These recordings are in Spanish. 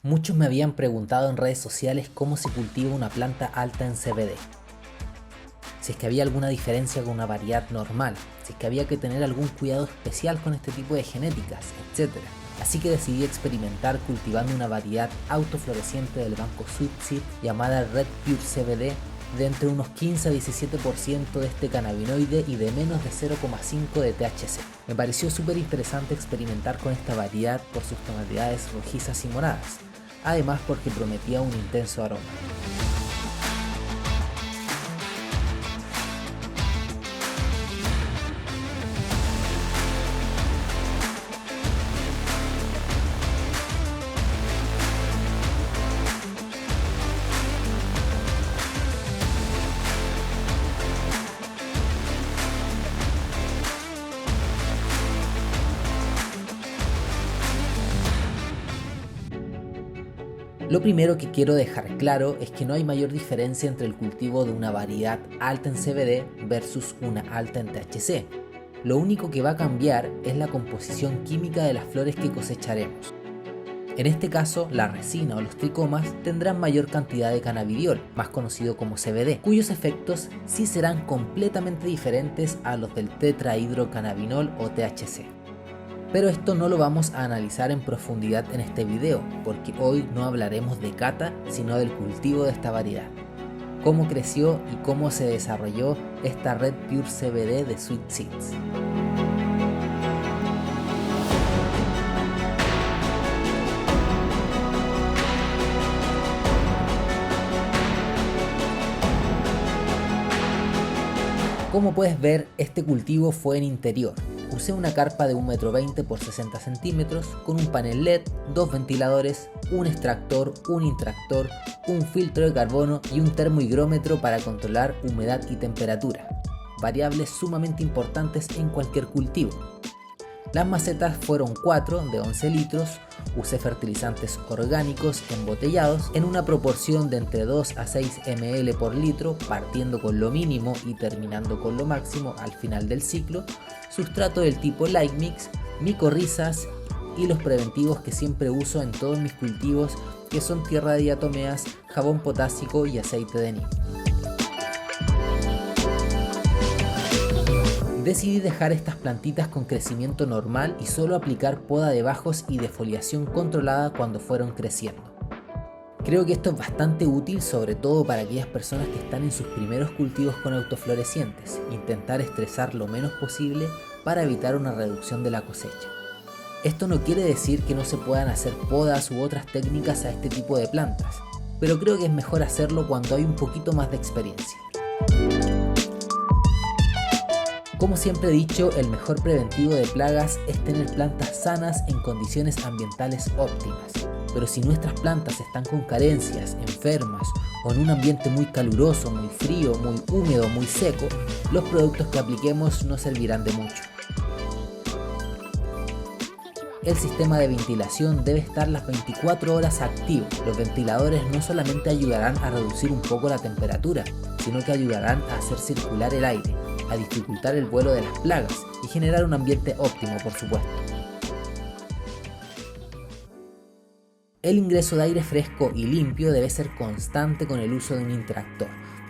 Muchos me habían preguntado en redes sociales cómo se cultiva una planta alta en CBD. Si es que había alguna diferencia con una variedad normal, si es que había que tener algún cuidado especial con este tipo de genéticas, etc. Así que decidí experimentar cultivando una variedad autofloreciente del banco Sweet Seed llamada Red Pure CBD de entre unos 15 a 17% de este cannabinoide y de menos de 0,5 de THC. Me pareció súper interesante experimentar con esta variedad por sus tonalidades rojizas y moradas, además porque prometía un intenso aroma. Lo primero que quiero dejar claro es que no hay mayor diferencia entre el cultivo de una variedad alta en CBD versus una alta en THC. Lo único que va a cambiar es la composición química de las flores que cosecharemos. En este caso, la resina o los tricomas tendrán mayor cantidad de cannabidiol, más conocido como CBD, cuyos efectos sí serán completamente diferentes a los del tetrahidrocannabinol o THC. Pero esto no lo vamos a analizar en profundidad en este video, porque hoy no hablaremos de cata, sino del cultivo de esta variedad. Cómo creció y cómo se desarrolló esta Red Pure CBD de Sweet Seeds. Como puedes ver, este cultivo fue en interior. Usé una carpa de 1,20 m por 60 cm con un panel LED, 2 ventiladores, un extractor, un intractor, un filtro de carbono y un termohigrómetro para controlar humedad y temperatura, variables sumamente importantes en cualquier cultivo. Las macetas fueron 4 de 11 litros, usé fertilizantes orgánicos embotellados en una proporción de entre 2 a 6 ml por litro, partiendo con lo mínimo y terminando con lo máximo al final del ciclo, sustrato del tipo Light Mix, micorrizas y los preventivos que siempre uso en todos mis cultivos, que son tierra de diatomeas, jabón potásico y aceite de neem. Decidí dejar estas plantitas con crecimiento normal y solo aplicar poda de bajos y defoliación controlada cuando fueron creciendo. Creo que esto es bastante útil, sobre todo para aquellas personas que están en sus primeros cultivos con autoflorecientes, intentar estresar lo menos posible para evitar una reducción de la cosecha. Esto no quiere decir que no se puedan hacer podas u otras técnicas a este tipo de plantas, pero creo que es mejor hacerlo cuando hay un poquito más de experiencia. Como siempre he dicho, el mejor preventivo de plagas es tener plantas sanas en condiciones ambientales óptimas. Pero si nuestras plantas están con carencias, enfermas o en un ambiente muy caluroso, muy frío, muy húmedo, muy seco, los productos que apliquemos no servirán de mucho. El sistema de ventilación debe estar las 24 horas activo. Los ventiladores no solamente ayudarán a reducir un poco la temperatura, sino que ayudarán a hacer circular el aire, a dificultar el vuelo de las plagas y generar un ambiente óptimo, por supuesto. El ingreso de aire fresco y limpio debe ser constante con el uso de un intractor,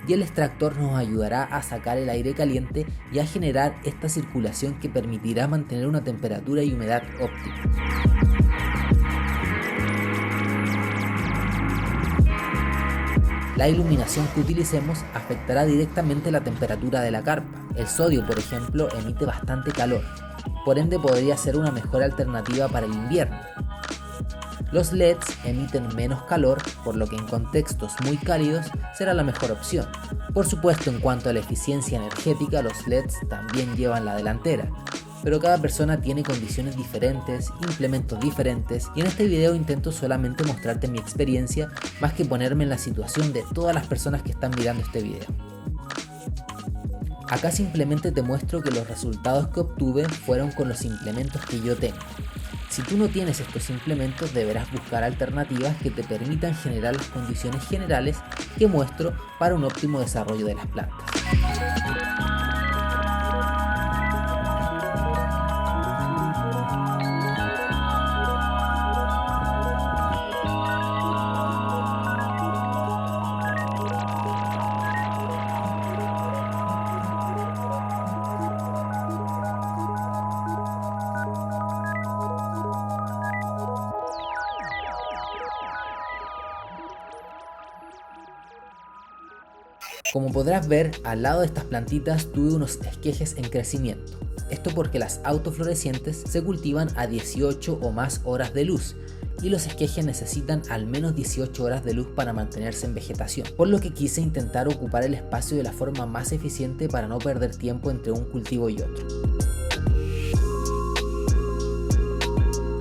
y el extractor nos ayudará a sacar el aire caliente y a generar esta circulación que permitirá mantener una temperatura y humedad óptima. La iluminación que utilicemos afectará directamente la temperatura de la carpa. El sodio, por ejemplo, emite bastante calor, por ende podría ser una mejor alternativa para el invierno. Los LEDs emiten menos calor, por lo que en contextos muy cálidos será la mejor opción. Por supuesto, en cuanto a la eficiencia energética, los LEDs también llevan la delantera, pero cada persona tiene condiciones diferentes, implementos diferentes, y en este video intento solamente mostrarte mi experiencia más que ponerme en la situación de todas las personas que están mirando este video. Acá simplemente te muestro que los resultados que obtuve fueron con los implementos que yo tengo. Si tú no tienes estos implementos, deberás buscar alternativas que te permitan generar las condiciones generales que muestro para un óptimo desarrollo de las plantas. Como podrás ver, al lado de estas plantitas tuve unos esquejes en crecimiento. Esto porque las autoflorecientes se cultivan a 18 o más horas de luz y los esquejes necesitan al menos 18 horas de luz para mantenerse en vegetación, por lo que quise intentar ocupar el espacio de la forma más eficiente para no perder tiempo entre un cultivo y otro.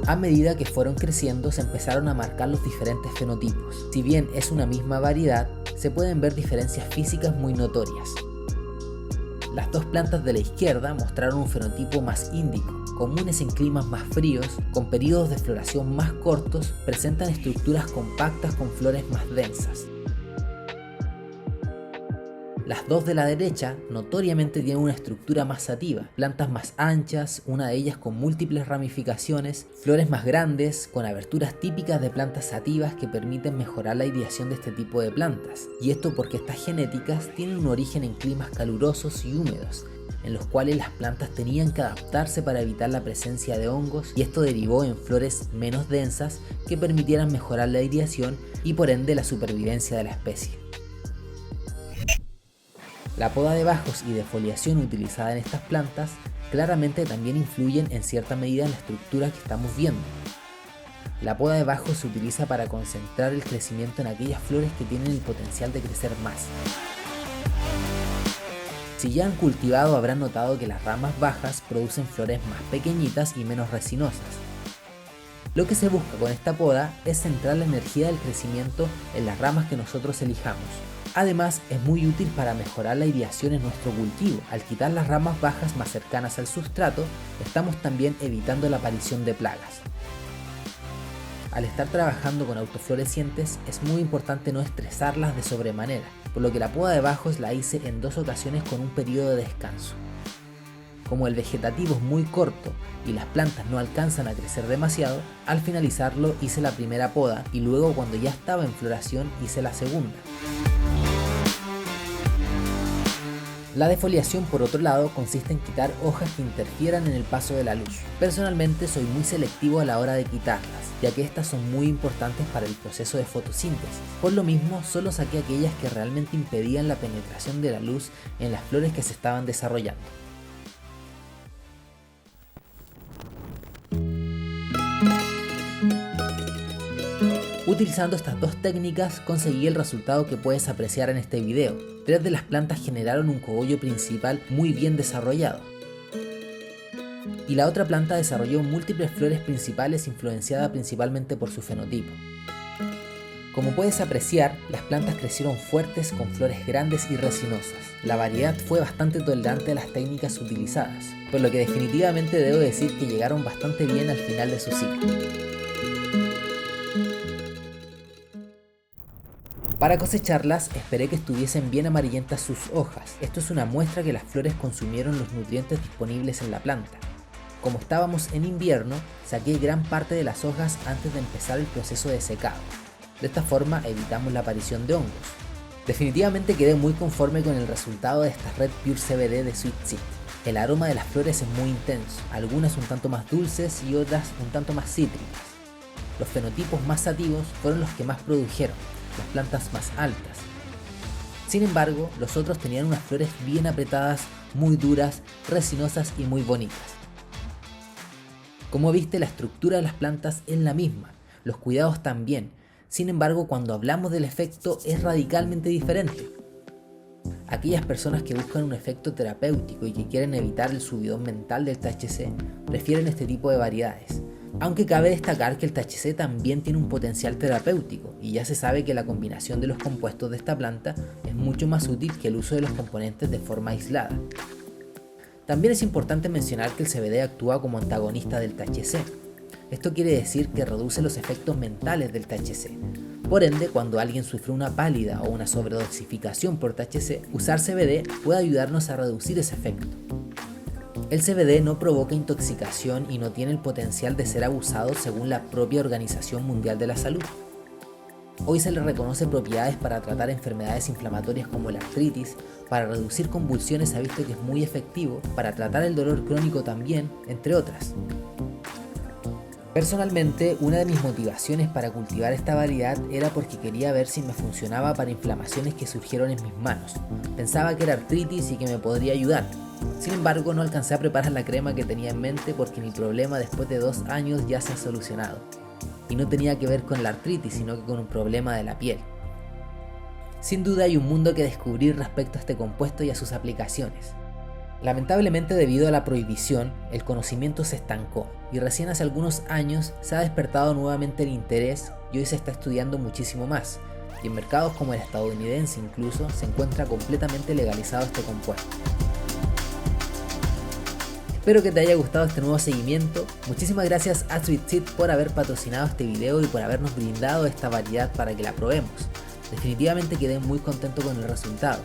A medida que fueron creciendo se empezaron a marcar los diferentes fenotipos. Si bien es una misma variedad, se pueden ver diferencias físicas muy notorias. Las dos plantas de la izquierda mostraron un fenotipo más índico, comunes en climas más fríos, con periodos de floración más cortos, presentan estructuras compactas con flores más densas. Las dos de la derecha notoriamente tienen una estructura más sativa, plantas más anchas, una de ellas con múltiples ramificaciones, flores más grandes, con aberturas típicas de plantas sativas que permiten mejorar la ideación de este tipo de plantas. Y esto porque estas genéticas tienen un origen en climas calurosos y húmedos, en los cuales las plantas tenían que adaptarse para evitar la presencia de hongos, y esto derivó en flores menos densas que permitieran mejorar la ideación y por ende la supervivencia de la especie. La poda de bajos y defoliación utilizada en estas plantas claramente también influyen en cierta medida en la estructura que estamos viendo. La poda de bajos se utiliza para concentrar el crecimiento en aquellas flores que tienen el potencial de crecer más. Si ya han cultivado habrán notado que las ramas bajas producen flores más pequeñitas y menos resinosas. Lo que se busca con esta poda es centrar la energía del crecimiento en las ramas que nosotros elijamos. Además, es muy útil para mejorar la ideación en nuestro cultivo. Al quitar las ramas bajas más cercanas al sustrato, estamos también evitando la aparición de plagas. Al estar trabajando con autoflorecientes, es muy importante no estresarlas de sobremanera, por lo que la poda de bajos la hice en 2 ocasiones con un periodo de descanso. Como el vegetativo es muy corto y las plantas no alcanzan a crecer demasiado, al finalizarlo hice la primera poda y luego cuando ya estaba en floración hice la segunda. La defoliación, por otro lado, consiste en quitar hojas que interfieran en el paso de la luz. Personalmente soy muy selectivo a la hora de quitarlas, ya que estas son muy importantes para el proceso de fotosíntesis. Por lo mismo, solo saqué aquellas que realmente impedían la penetración de la luz en las flores que se estaban desarrollando. Utilizando estas dos técnicas conseguí el resultado que puedes apreciar en este video. 3 de las plantas generaron un cogollo principal muy bien desarrollado. Y la otra planta desarrolló múltiples flores principales influenciadas principalmente por su fenotipo. Como puedes apreciar, las plantas crecieron fuertes con flores grandes y resinosas. La variedad fue bastante tolerante a las técnicas utilizadas, por lo que definitivamente debo decir que llegaron bastante bien al final de su ciclo. Para cosecharlas, esperé que estuviesen bien amarillentas sus hojas. Esto es una muestra que las flores consumieron los nutrientes disponibles en la planta. Como estábamos en invierno, saqué gran parte de las hojas antes de empezar el proceso de secado. De esta forma evitamos la aparición de hongos. Definitivamente quedé muy conforme con el resultado de esta Red Pure CBD de Sweet Seed. El aroma de las flores es muy intenso, algunas un tanto más dulces y otras un tanto más cítricas. Los fenotipos más sativos fueron los que más produjeron, las plantas más altas. Sin embargo, los otros tenían unas flores bien apretadas, muy duras, resinosas y muy bonitas. Como viste, la estructura de las plantas es la misma, los cuidados también. Sin embargo, cuando hablamos del efecto es radicalmente diferente. Aquellas personas que buscan un efecto terapéutico y que quieren evitar el subidón mental del THC prefieren este tipo de variedades. Aunque cabe destacar que el THC también tiene un potencial terapéutico y ya se sabe que la combinación de los compuestos de esta planta es mucho más útil que el uso de los componentes de forma aislada. También es importante mencionar que el CBD actúa como antagonista del THC. Esto quiere decir que reduce los efectos mentales del THC. Por ende, cuando alguien sufre una pálida o una sobredosificación por THC, usar CBD puede ayudarnos a reducir ese efecto. El CBD no provoca intoxicación y no tiene el potencial de ser abusado según la propia Organización Mundial de la Salud. Hoy se le reconoce propiedades para tratar enfermedades inflamatorias como la artritis, para reducir convulsiones ha visto que es muy efectivo, para tratar el dolor crónico también, entre otras. Personalmente, una de mis motivaciones para cultivar esta variedad era porque quería ver si me funcionaba para inflamaciones que surgieron en mis manos. Pensaba que era artritis y que me podría ayudar. Sin embargo, no alcancé a preparar la crema que tenía en mente porque mi problema después de 2 años ya se ha solucionado. Y no tenía que ver con la artritis, sino que con un problema de la piel. Sin duda hay un mundo que descubrir respecto a este compuesto y a sus aplicaciones. Lamentablemente, debido a la prohibición, el conocimiento se estancó y recién hace algunos años se ha despertado nuevamente el interés y hoy se está estudiando muchísimo más, y en mercados como el estadounidense incluso se encuentra completamente legalizado este compuesto. Espero que te haya gustado este nuevo seguimiento. Muchísimas gracias a Sweet Seed por haber patrocinado este video y por habernos brindado esta variedad para que la probemos. Definitivamente quedé muy contento con el resultado.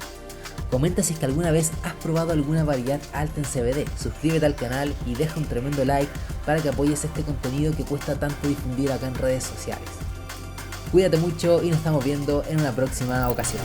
Comenta si es que alguna vez has probado alguna variedad alta en CBD, suscríbete al canal y deja un tremendo like para que apoyes este contenido que cuesta tanto difundir acá en redes sociales. Cuídate mucho y nos estamos viendo en una próxima ocasión.